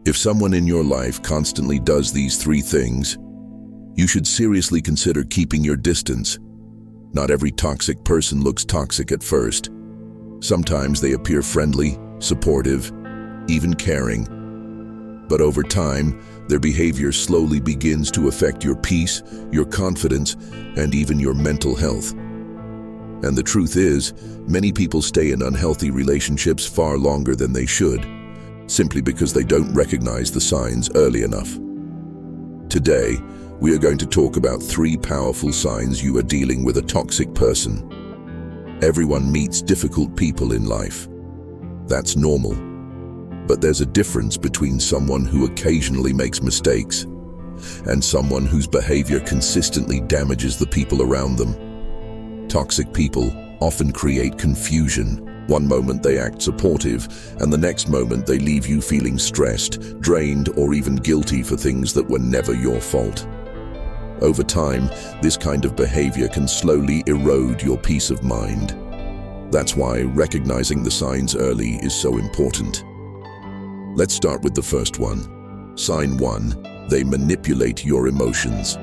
If someone in your life constantly does these three things, you should seriously consider keeping your distance. Not every toxic person looks toxic at first. Sometimes they appear friendly, supportive, even caring. But over time, their behavior slowly begins to affect your peace, your confidence, and even your mental health. And the truth is, many people stay in unhealthy relationships far longer than they should, simply because they don't recognize the signs early enough. Today, we are going to talk about 3 powerful signs you are dealing with a toxic person. Everyone meets difficult people in life. That's normal. But there's a difference between someone who occasionally makes mistakes and someone whose behavior consistently damages the people around them. Toxic people often create confusion. One moment they act supportive, and the next moment they leave you feeling stressed, drained, or even guilty for things that were never your fault. Over time, this kind of behavior can slowly erode your peace of mind. That's why recognizing the signs early is so important. Let's start with the first one. Sign 1, they manipulate your emotions.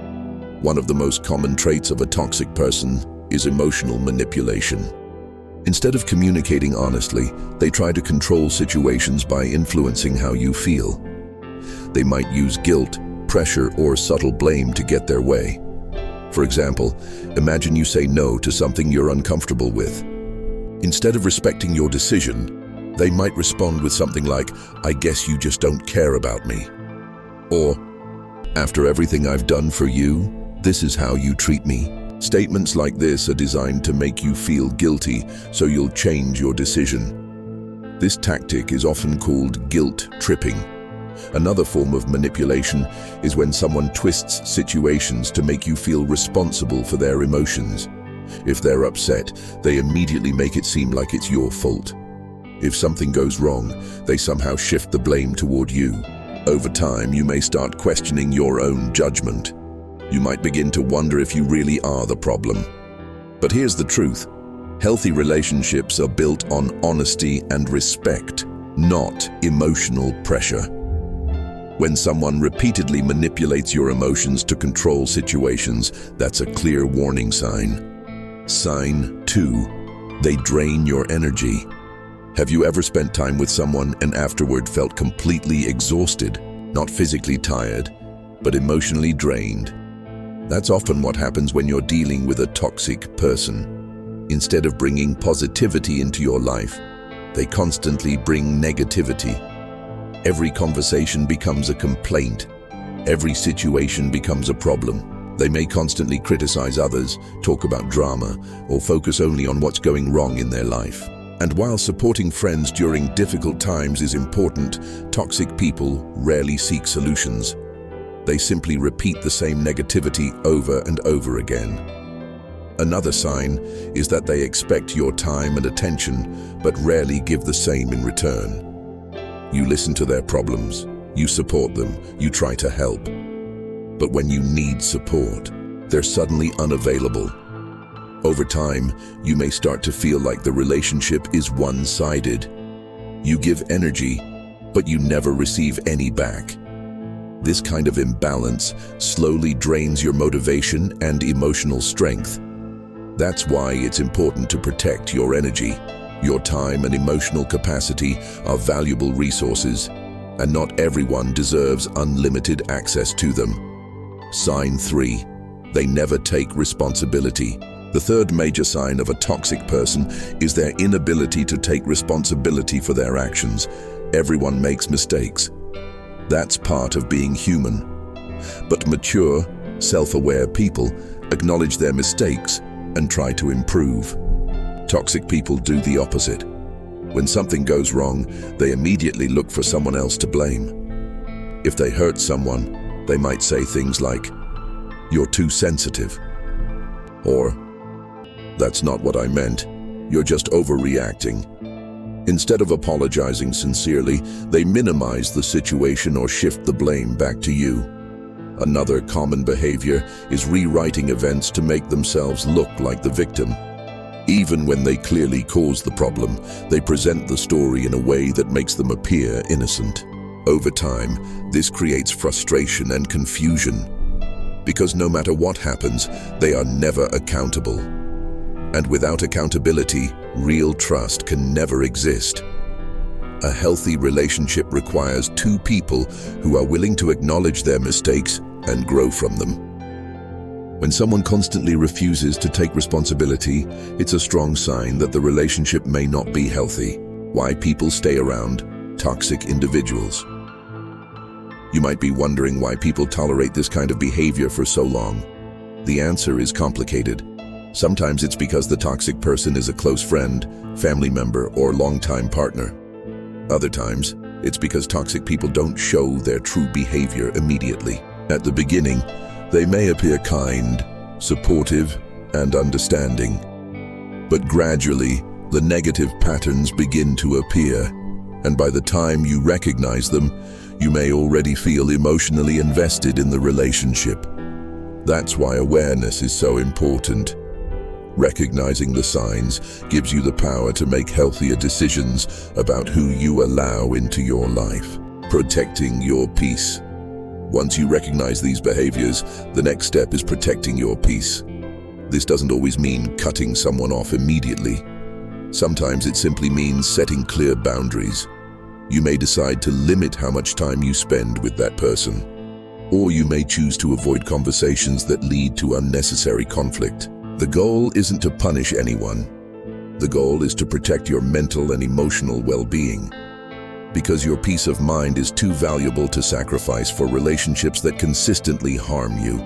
One of the most common traits of a toxic person is emotional manipulation. Instead of communicating honestly, they try to control situations by influencing how you feel. They might use guilt, pressure, or subtle blame to get their way. For example, imagine you say no to something you're uncomfortable with. Instead of respecting your decision, they might respond with something like, "I guess you just don't care about me." Or, "After everything I've done for you, this is how you treat me." Statements like this are designed to make you feel guilty, so you'll change your decision. This tactic is often called guilt tripping. Another form of manipulation is when someone twists situations to make you feel responsible for their emotions. If they're upset, they immediately make it seem like it's your fault. If something goes wrong, they somehow shift the blame toward you. Over time, you may start questioning your own judgment. You might begin to wonder if you really are the problem. But here's the truth. Healthy relationships are built on honesty and respect, not emotional pressure. When someone repeatedly manipulates your emotions to control situations, that's a clear warning sign. Sign 2, they drain your energy. Have you ever spent time with someone and afterward felt completely exhausted, not physically tired, but emotionally drained? That's often what happens when you're dealing with a toxic person. Instead of bringing positivity into your life, they constantly bring negativity. Every conversation becomes a complaint. Every situation becomes a problem. They may constantly criticize others, talk about drama, or focus only on what's going wrong in their life. And while supporting friends during difficult times is important, toxic people rarely seek solutions. They simply repeat the same negativity over and over again. Another sign is that they expect your time and attention, but rarely give the same in return. You listen to their problems, you support them, you try to help. But when you need support, they're suddenly unavailable. Over time, you may start to feel like the relationship is one-sided. You give energy, but you never receive any back. This kind of imbalance slowly drains your motivation and emotional strength. That's why it's important to protect your energy. Your time and emotional capacity are valuable resources, and not everyone deserves unlimited access to them. Sign 3, they never take responsibility. The third major sign of a toxic person is their inability to take responsibility for their actions. Everyone makes mistakes. That's part of being human. But mature, self-aware people acknowledge their mistakes and try to improve. Toxic people do the opposite. When something goes wrong, they immediately look for someone else to blame. If they hurt someone, they might say things like, "You're too sensitive," or "That's not what I meant. You're just overreacting." Instead of apologizing sincerely, they minimize the situation or shift the blame back to you. Another common behavior is rewriting events to make themselves look like the victim. Even when they clearly caused the problem, they present the story in a way that makes them appear innocent. Over time, this creates frustration and confusion, because no matter what happens, they are never accountable. And without accountability, real trust can never exist. A healthy relationship requires two people who are willing to acknowledge their mistakes and grow from them. When someone constantly refuses to take responsibility, it's a strong sign that the relationship may not be healthy. Why people stay around toxic individuals. You might be wondering why people tolerate this kind of behavior for so long. The answer is complicated. Sometimes it's because the toxic person is a close friend, family member, or longtime partner. Other times, it's because toxic people don't show their true behavior immediately. At the beginning, they may appear kind, supportive, and understanding. But gradually, the negative patterns begin to appear, and by the time you recognize them, you may already feel emotionally invested in the relationship. That's why awareness is so important. Recognizing the signs gives you the power to make healthier decisions about who you allow into your life. Protecting your peace. Once you recognize these behaviors, the next step is protecting your peace. This doesn't always mean cutting someone off immediately. Sometimes it simply means setting clear boundaries. You may decide to limit how much time you spend with that person, or you may choose to avoid conversations that lead to unnecessary conflict. The goal isn't to punish anyone. The goal is to protect your mental and emotional well-being, because your peace of mind is too valuable to sacrifice for relationships that consistently harm you.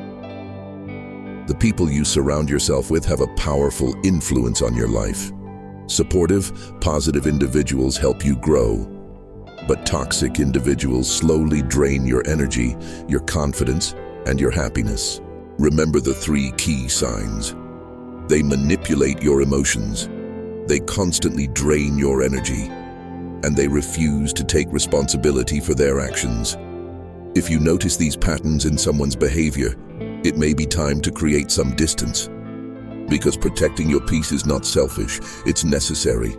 The people you surround yourself with have a powerful influence on your life. Supportive, positive individuals help you grow. But toxic individuals slowly drain your energy, your confidence, and your happiness. Remember the three key signs. They manipulate your emotions. They constantly drain your energy. And they refuse to take responsibility for their actions. If you notice these patterns in someone's behavior, it may be time to create some distance. Because protecting your peace is not selfish, it's necessary.